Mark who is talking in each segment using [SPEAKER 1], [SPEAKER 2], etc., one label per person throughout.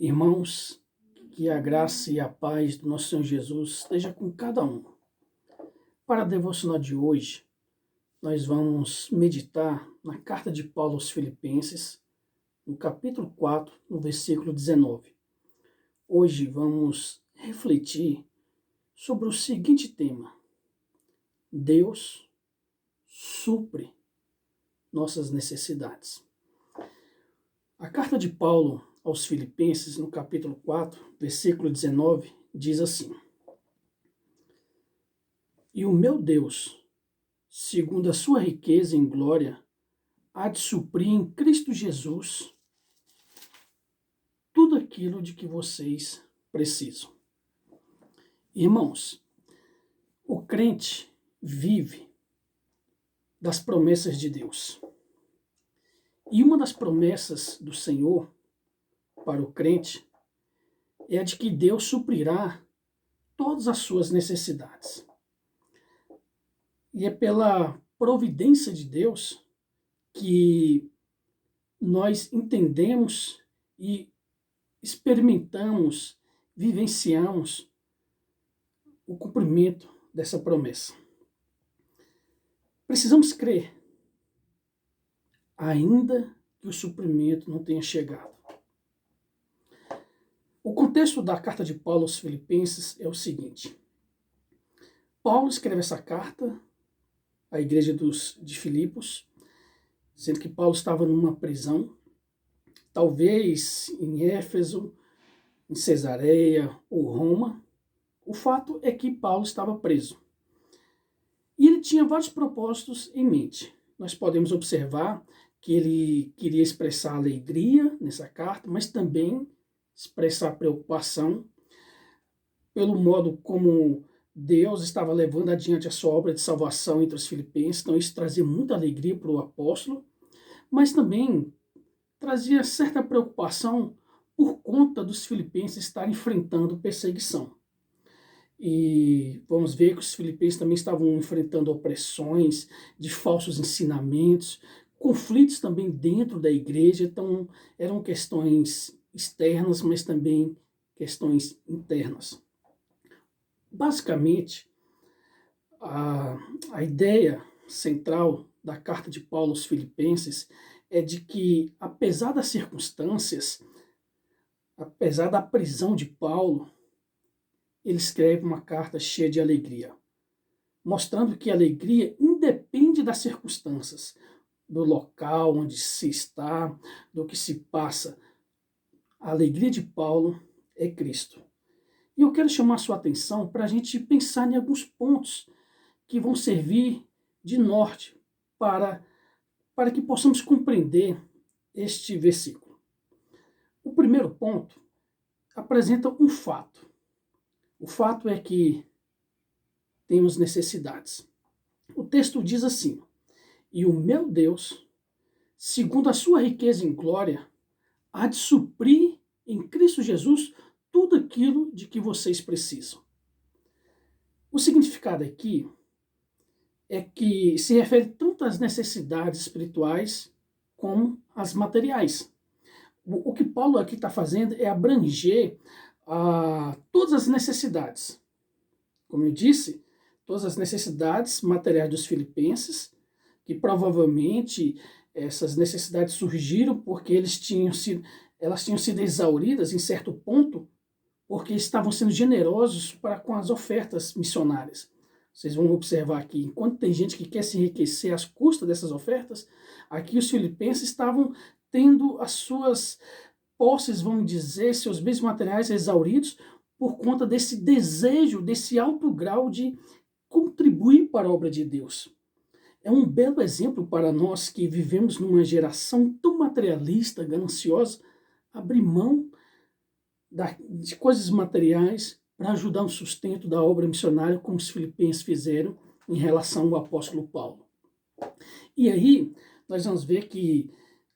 [SPEAKER 1] Irmãos, que a graça e a paz do nosso Senhor Jesus esteja com cada um. Para a devocional de hoje, nós vamos meditar na carta de Paulo aos Filipenses, no capítulo 4, no versículo 19. Hoje vamos refletir sobre o seguinte tema: Deus supre nossas necessidades. A carta de Paulo aos Filipenses, no capítulo 4, versículo 19, diz assim: E o meu Deus, segundo a sua riqueza em glória, há de suprir em Cristo Jesus tudo aquilo de que vocês precisam. Irmãos, o crente vive das promessas de Deus. E uma das promessas do Senhor para o crente é a de que Deus suprirá todas as suas necessidades. E é pela providência de Deus que nós entendemos e experimentamos, vivenciamos o cumprimento dessa promessa. Precisamos crer, ainda que o suprimento não tenha chegado. O contexto da carta de Paulo aos Filipenses é o seguinte: Paulo escreve essa carta à igreja de Filipos, sendo que Paulo estava numa prisão, talvez em Éfeso, em Cesareia ou Roma. O fato é que Paulo estava preso. E ele tinha vários propósitos em mente. Nós podemos observar que ele queria expressar alegria nessa carta, mas também expressar preocupação pelo modo como Deus estava levando adiante a sua obra de salvação entre os filipenses. Então isso trazia muita alegria para o apóstolo, mas também trazia certa preocupação por conta dos filipenses estarem enfrentando perseguição. E vamos ver que os filipenses também estavam enfrentando opressões de falsos ensinamentos, conflitos também dentro da igreja. Então eram questões externas, mas também questões internas. Basicamente, a ideia central da carta de Paulo aos Filipenses é de que, apesar das circunstâncias, apesar da prisão de Paulo, ele escreve uma carta cheia de alegria, mostrando que a alegria independe das circunstâncias, do local onde se está, do que se passa. A alegria de Paulo é Cristo. E eu quero chamar a sua atenção para a gente pensar em alguns pontos que vão servir de norte para que possamos compreender este versículo. O primeiro ponto apresenta um fato. O fato é que temos necessidades. O texto diz assim: E o meu Deus, segundo a sua riqueza em glória, há de suprir em Cristo Jesus tudo aquilo de que vocês precisam. O significado aqui é que se refere tanto às necessidades espirituais como às materiais. O que Paulo aqui está fazendo é abranger todas as necessidades. Como eu disse, todas as necessidades materiais dos filipenses, que provavelmente essas necessidades surgiram porque elas tinham sido exauridas em certo ponto, porque estavam sendo generosos com as ofertas missionárias. Vocês vão observar aqui, enquanto tem gente que quer se enriquecer às custas dessas ofertas, aqui os filipenses estavam tendo as suas posses, vamos dizer, seus bens materiais exauridos por conta desse desejo, desse alto grau de contribuir para a obra de Deus. É um belo exemplo para nós que vivemos numa geração tão materialista, gananciosa, abrir mão de coisas materiais para ajudar no sustento da obra missionária, como os filipenses fizeram em relação ao apóstolo Paulo. E aí, nós vamos ver que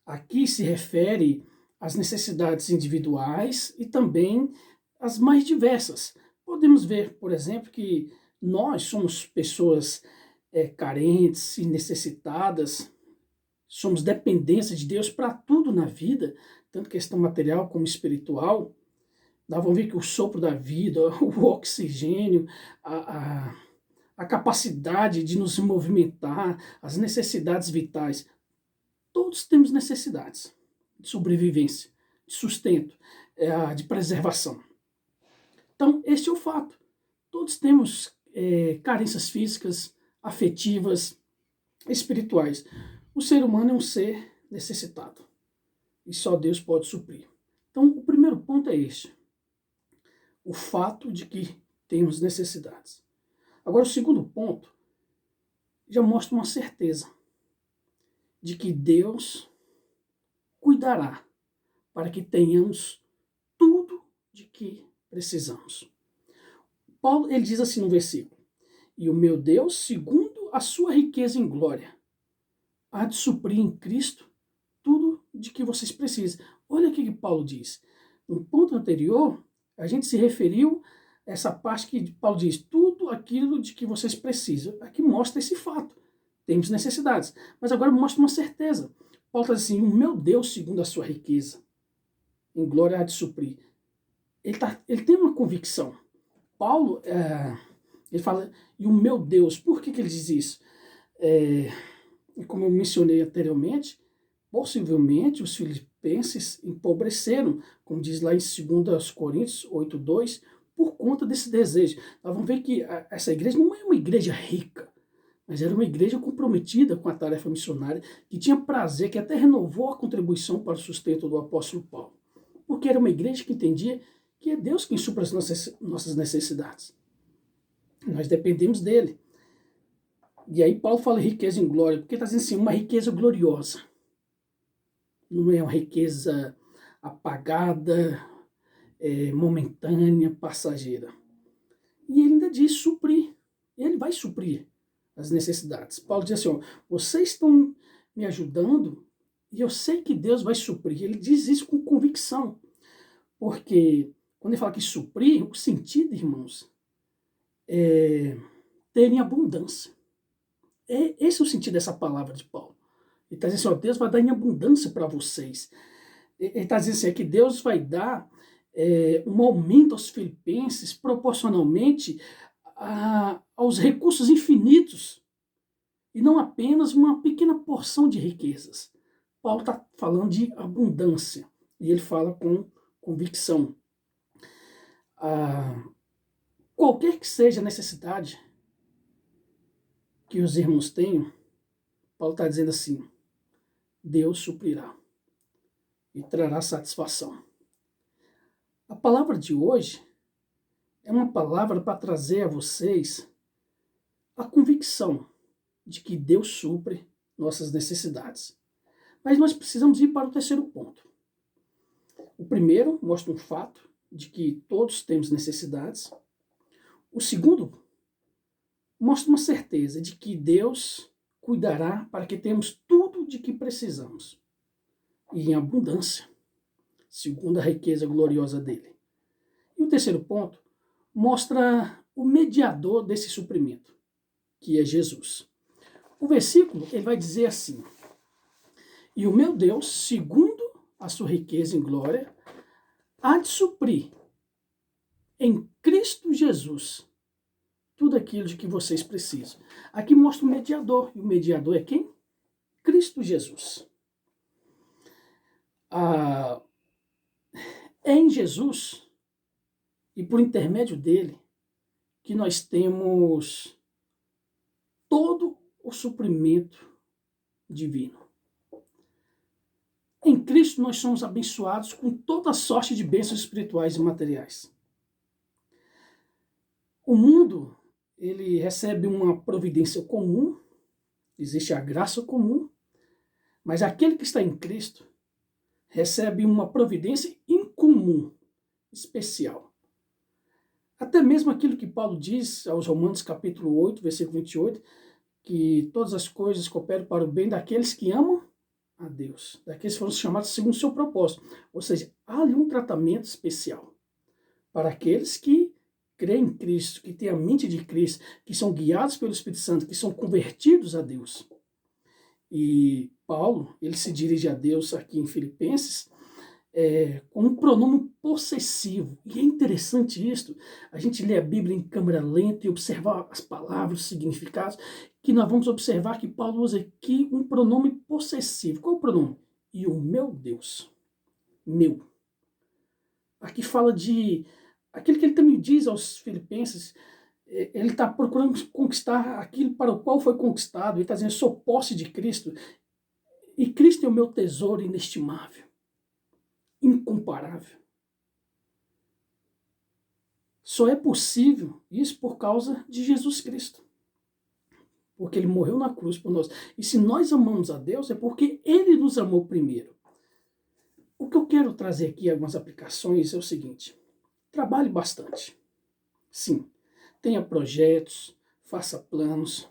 [SPEAKER 1] aqui se refere às necessidades individuais e também às mais diversas. Podemos ver, por exemplo, que nós somos pessoas carentes e necessitadas, somos dependentes de Deus para tudo na vida, tanto questão material como espiritual. Nós vamos ver que o sopro da vida, o oxigênio, a, a, a capacidade de nos movimentar, as necessidades vitais, todos temos necessidades de sobrevivência, de sustento, de preservação. Então, este é o fato. Todos temos carências físicas, afetivas, espirituais. O ser humano é um ser necessitado e só Deus pode suprir. Então, o primeiro ponto é este: o fato de que temos necessidades. Agora, o segundo ponto já mostra uma certeza de que Deus cuidará para que tenhamos tudo de que precisamos. Paulo, ele diz assim no versículo: e o meu Deus, segundo a sua riqueza em glória, há de suprir em Cristo tudo de que vocês precisam. Olha o que Paulo diz. No ponto anterior, a gente se referiu a essa parte que Paulo diz, tudo aquilo de que vocês precisam. Aqui mostra esse fato. Temos necessidades. Mas agora mostra uma certeza. Paulo diz assim, o meu Deus, segundo a sua riqueza, em glória há de suprir. Ele tem uma convicção. Paulo, ele fala, e o meu Deus, por que ele diz isso? E como eu mencionei anteriormente, possivelmente os filipenses empobreceram, como diz lá em 2 Coríntios 8:2, por conta desse desejo. Nós vamos ver que essa igreja não é uma igreja rica, mas era uma igreja comprometida com a tarefa missionária, que tinha prazer, que até renovou a contribuição para o sustento do apóstolo Paulo. Porque era uma igreja que entendia que é Deus quem supra as nossas necessidades. Nós dependemos dele. E aí Paulo fala riqueza em glória, porque está dizendo assim, uma riqueza gloriosa. Não é uma riqueza apagada, momentânea, passageira. E ele ainda diz suprir. Ele vai suprir as necessidades. Paulo diz assim, ó, vocês estão me ajudando e eu sei que Deus vai suprir. Ele diz isso com convicção. Porque quando ele fala que suprir, o sentido, irmãos, é ter em abundância. Esse é o sentido dessa palavra de Paulo. Ele está dizendo assim, ó, Deus vai dar em abundância para vocês. Ele está dizendo assim, que Deus vai dar um aumento aos filipenses proporcionalmente aos recursos infinitos e não apenas uma pequena porção de riquezas. Paulo está falando de abundância e ele fala com convicção. Qualquer que seja a necessidade que os irmãos tenham, Paulo está dizendo assim, Deus suprirá e trará satisfação. A palavra de hoje é uma palavra para trazer a vocês a convicção de que Deus supre nossas necessidades. Mas nós precisamos ir para o terceiro ponto. O primeiro mostra um fato de que todos temos necessidades. O segundo mostra uma certeza de que Deus cuidará para que tenhamos tudo de que precisamos. E em abundância, segundo a riqueza gloriosa dele. E o terceiro ponto mostra o mediador desse suprimento, que é Jesus. O versículo ele vai dizer assim, e o meu Deus, segundo a sua riqueza em glória, há de suprir em Cristo Jesus tudo aquilo de que vocês precisam. Aqui mostra o mediador, e o mediador é quem? Cristo Jesus. É em Jesus, e por intermédio dele, que nós temos todo o suprimento divino. Em Cristo nós somos abençoados com toda sorte de bênçãos espirituais e materiais. O mundo, ele recebe uma providência comum, existe a graça comum, mas aquele que está em Cristo recebe uma providência incomum, especial. Até mesmo aquilo que Paulo diz aos Romanos capítulo 8, versículo 28, que todas as coisas cooperam para o bem daqueles que amam a Deus, daqueles que foram chamados segundo o seu propósito. Ou seja, há ali um tratamento especial para aqueles que creem em Cristo, que têm a mente de Cristo, que são guiados pelo Espírito Santo, que são convertidos a Deus. E Paulo, ele se dirige a Deus aqui em Filipenses, com um pronome possessivo. E é interessante isso, a gente lê a Bíblia em câmera lenta e observar as palavras, os significados, que nós vamos observar que Paulo usa aqui um pronome possessivo. Qual é o pronome? E o meu Deus. Meu. Aqui fala de aquilo que ele também diz aos filipenses, ele está procurando conquistar aquilo para o qual foi conquistado. Ele está dizendo, sou posse de Cristo, e Cristo é o meu tesouro inestimável, incomparável. Só é possível isso por causa de Jesus Cristo, porque ele morreu na cruz por nós. E se nós amamos a Deus, é porque ele nos amou primeiro. O que eu quero trazer aqui, algumas aplicações, é o seguinte: trabalhe bastante. Sim, tenha projetos, faça planos,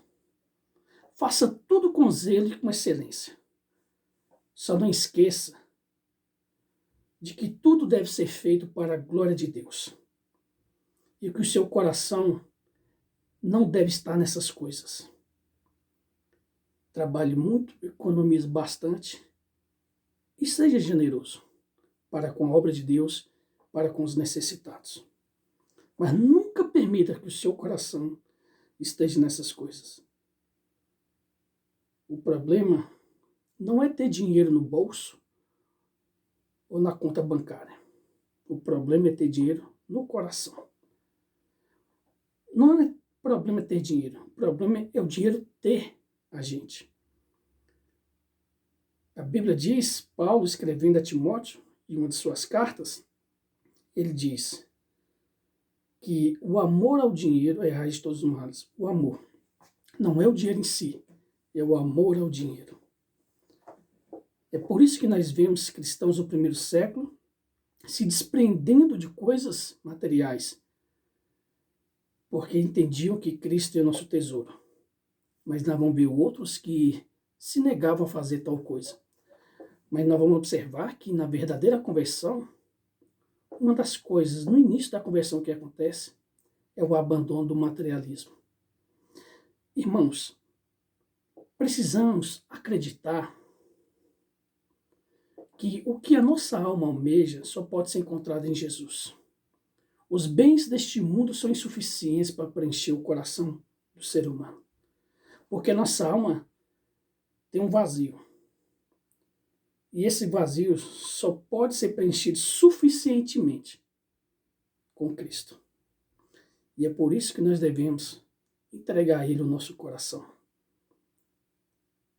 [SPEAKER 1] faça tudo com zelo e com excelência. Só não esqueça de que tudo deve ser feito para a glória de Deus. E que o seu coração não deve estar nessas coisas. Trabalhe muito, economize bastante e seja generoso para com a obra de Deus, para com os necessitados. Mas nunca permita que o seu coração esteja nessas coisas. O problema não é ter dinheiro no bolso ou na conta bancária. O problema é ter dinheiro no coração. Não é problema ter dinheiro. O problema é o dinheiro ter a gente. A Bíblia diz, Paulo escrevendo a Timóteo, em uma de suas cartas, ele diz que o amor ao dinheiro é a raiz de todos os males. O amor. Não é o dinheiro em si, é o amor ao dinheiro. É por isso que nós vemos cristãos do primeiro século se desprendendo de coisas materiais, porque entendiam que Cristo é o nosso tesouro. Mas nós vamos ver outros que se negavam a fazer tal coisa. Mas nós vamos observar que na verdadeira conversão, uma das coisas no início da conversão que acontece é o abandono do materialismo. Irmãos, precisamos acreditar que o que a nossa alma almeja só pode ser encontrado em Jesus. Os bens deste mundo são insuficientes para preencher o coração do ser humano, porque a nossa alma tem um vazio. E esse vazio só pode ser preenchido suficientemente com Cristo. E é por isso que nós devemos entregar a Ele o nosso coração.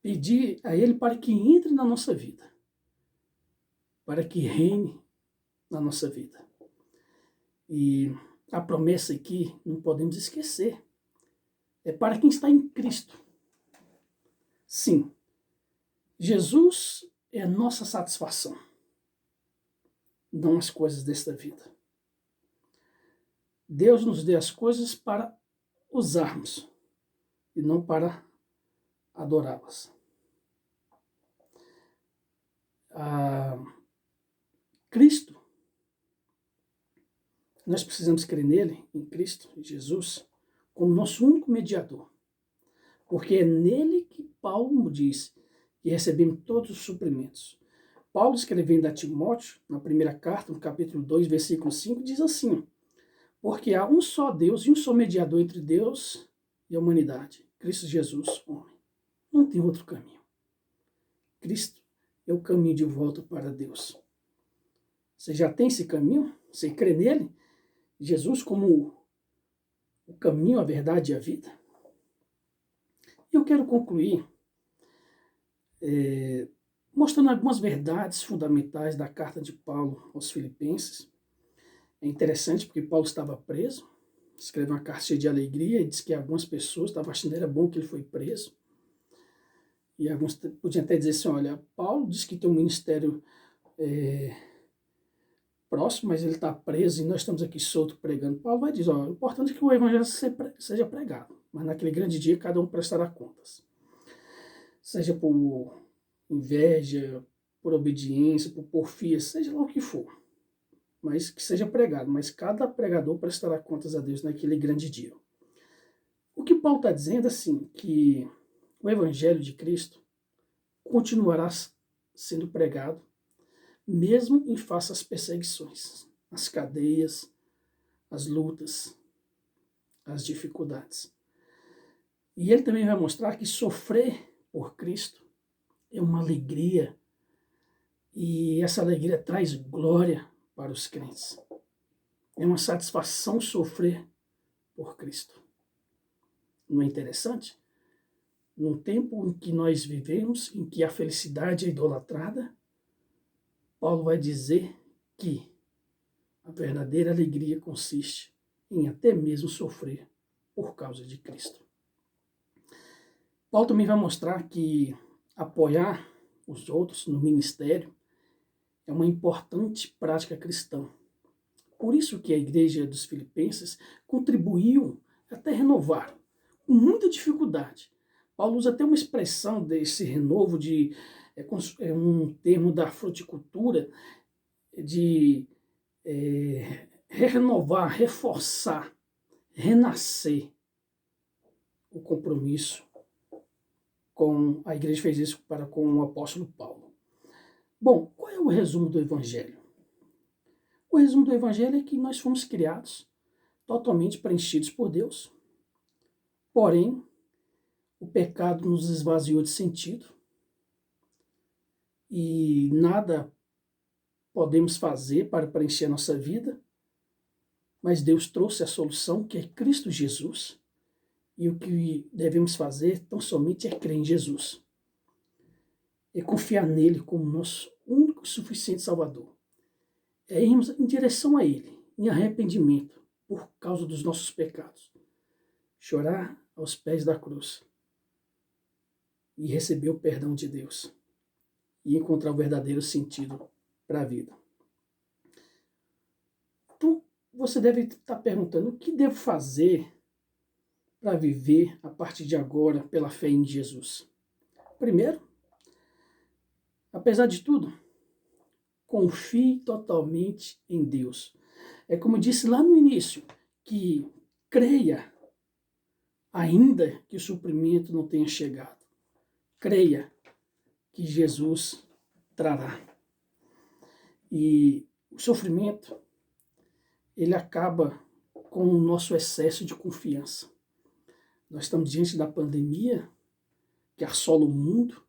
[SPEAKER 1] Pedir a Ele para que entre na nossa vida, para que reine na nossa vida. E a promessa aqui, não podemos esquecer, é para quem está em Cristo. Sim, Jesus é a nossa satisfação, não as coisas desta vida. Deus nos deu as coisas para usarmos e não para adorá-las. Cristo, nós precisamos crer nele, em Cristo, em Jesus, como nosso único mediador. Porque é nele que Paulo diz que recebemos todos os suprimentos. Paulo, escrevendo a Timóteo, na primeira carta, no capítulo 2, versículo 5, diz assim: porque há um só Deus e um só mediador entre Deus e a humanidade, Cristo Jesus, homem. Não tem outro caminho. Cristo é o caminho de volta para Deus. Você já tem esse caminho? Você crê nele? Jesus como o caminho, a verdade e a vida? E eu quero concluir mostrando algumas verdades fundamentais da carta de Paulo aos Filipenses. É interessante porque Paulo estava preso, escreveu uma carta cheia de alegria e diz que algumas pessoas estavam achando que era bom que ele foi preso. E alguns podiam até dizer assim, olha, Paulo diz que tem um ministério próximo, mas ele está preso e nós estamos aqui solto pregando. Paulo vai dizer, o importante é que o evangelho seja pregado, mas naquele grande dia cada um prestará contas. Seja por inveja, por obediência, por porfia, seja lá o que for. Mas que seja pregado, mas cada pregador prestará contas a Deus naquele grande dia. O que Paulo está dizendo, assim, que o Evangelho de Cristo continuará sendo pregado, mesmo em face às perseguições, às cadeias, às lutas, às dificuldades. E ele também vai mostrar que sofrer por Cristo é uma alegria, e essa alegria traz glória para os crentes. É uma satisfação sofrer por Cristo. Não é interessante? Num tempo em que nós vivemos, em que a felicidade é idolatrada, Paulo vai dizer que a verdadeira alegria consiste em até mesmo sofrer por causa de Cristo. Paulo também vai mostrar que apoiar os outros no ministério é uma importante prática cristã. Por isso que a igreja dos Filipenses contribuiu até renovar, com muita dificuldade. Paulo usa até uma expressão desse renovo, é um termo da fruticultura, de renovar, reforçar, renascer o compromisso com a igreja. Fez isso com o apóstolo Paulo. Bom, qual é o resumo do Evangelho? O resumo do Evangelho é que nós fomos criados totalmente preenchidos por Deus, porém, o pecado nos esvaziou de sentido e nada podemos fazer para preencher a nossa vida, mas Deus trouxe a solução, que é Cristo Jesus, e o que devemos fazer tão somente é crer em Jesus, é confiar nele como nosso único e suficiente Salvador, é irmos em direção a ele, em arrependimento, por causa dos nossos pecados, chorar aos pés da cruz e receber o perdão de Deus e encontrar o verdadeiro sentido para a vida. Então, você deve estar perguntando: o que devo fazer para viver a partir de agora pela fé em Jesus? Primeiro, apesar de tudo, confie totalmente em Deus. É como eu disse lá no início, que creia, ainda que o suprimento não tenha chegado. Creia que Jesus trará. E o sofrimento, ele acaba com o nosso excesso de confiança. Nós estamos diante da pandemia que assola o mundo,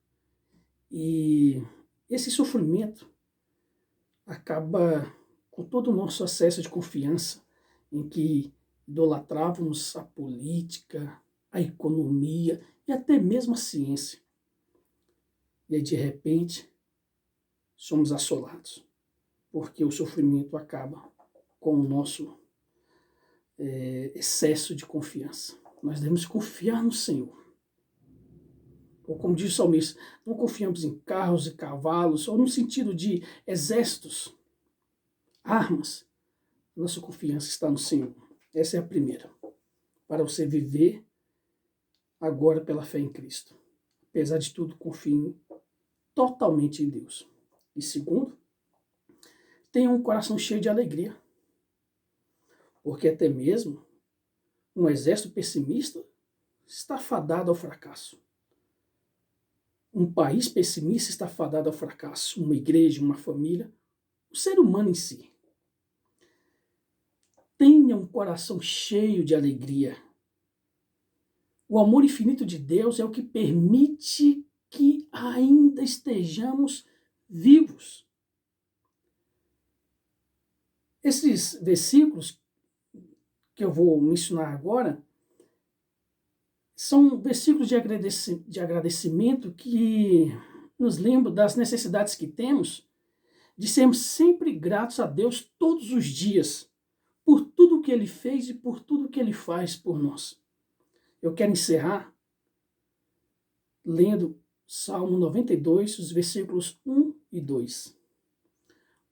[SPEAKER 1] e esse sofrimento acaba com todo o nosso excesso de confiança, em que idolatrávamos a política, a economia e até mesmo a ciência. E aí, de repente, somos assolados, porque o sofrimento acaba com o nosso excesso de confiança. Nós devemos confiar no Senhor. Ou como diz o salmista, não confiamos em carros e cavalos, ou no sentido de exércitos, armas. Nossa confiança está no Senhor. Essa é a primeira. Para você viver agora pela fé em Cristo. Apesar de tudo, confie totalmente em Deus. E segundo, tenha um coração cheio de alegria. Porque até mesmo um exército pessimista está fadado ao fracasso. Um país pessimista está fadado ao fracasso. Uma igreja, uma família, o ser humano em si. Tenha um coração cheio de alegria. O amor infinito de Deus é o que permite que ainda estejamos vivos. Esses versículos que eu vou mencionar agora são versículos de agradecimento que nos lembram das necessidades que temos de sermos sempre gratos a Deus todos os dias, por tudo que Ele fez e por tudo que Ele faz por nós. Eu quero encerrar lendo Salmo 92, os versículos 1 e 2.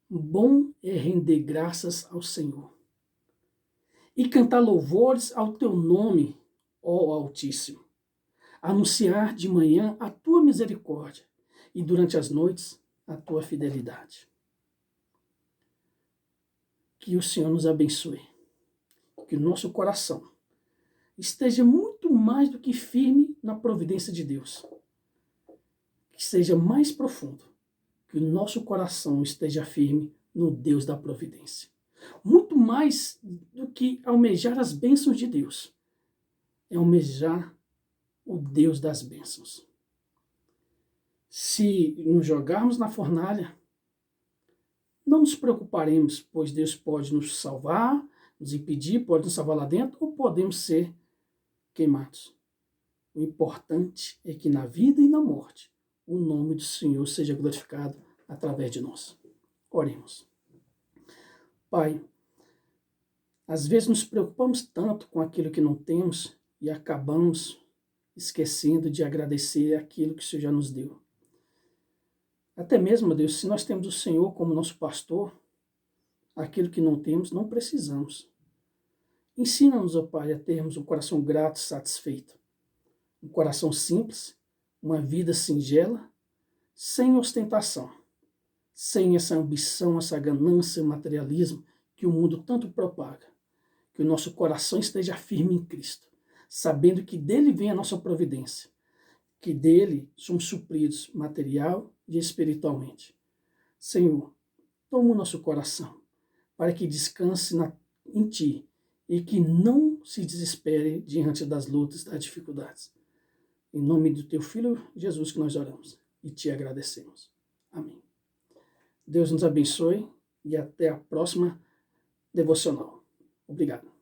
[SPEAKER 1] Bom é render graças ao Senhor e cantar louvores ao teu nome, ó Altíssimo. Anunciar de manhã a tua misericórdia e durante as noites a tua fidelidade. Que o Senhor nos abençoe. Que o nosso coração esteja muito mais do que firme na providência de Deus. Que seja mais profundo que o nosso coração esteja firme no Deus da providência. Muito mais do que almejar as bênçãos de Deus, é almejar o Deus das bênçãos. Se nos jogarmos na fornalha, não nos preocuparemos, pois Deus pode nos salvar, nos impedir, pode nos salvar lá dentro, ou podemos ser queimados. O importante é que na vida e na morte, o nome do Senhor seja glorificado através de nós. Oremos. Pai, às vezes nos preocupamos tanto com aquilo que não temos e acabamos esquecendo de agradecer aquilo que o Senhor já nos deu. Até mesmo, Deus, se nós temos o Senhor como nosso pastor, aquilo que não temos, não precisamos. Ensina-nos, ó Pai, a termos um coração grato e satisfeito. Um coração simples, uma vida singela, sem ostentação, sem essa ambição, essa ganância, materialismo que o mundo tanto propaga. Que o nosso coração esteja firme em Cristo, sabendo que dele vem a nossa providência, que dele somos supridos material e espiritualmente. Senhor, toma o nosso coração, para que descanse em Ti e que não se desespere diante das lutas, das dificuldades. Em nome do Teu Filho Jesus que nós oramos e Te agradecemos. Amém. Deus nos abençoe e até a próxima devocional. Obrigado.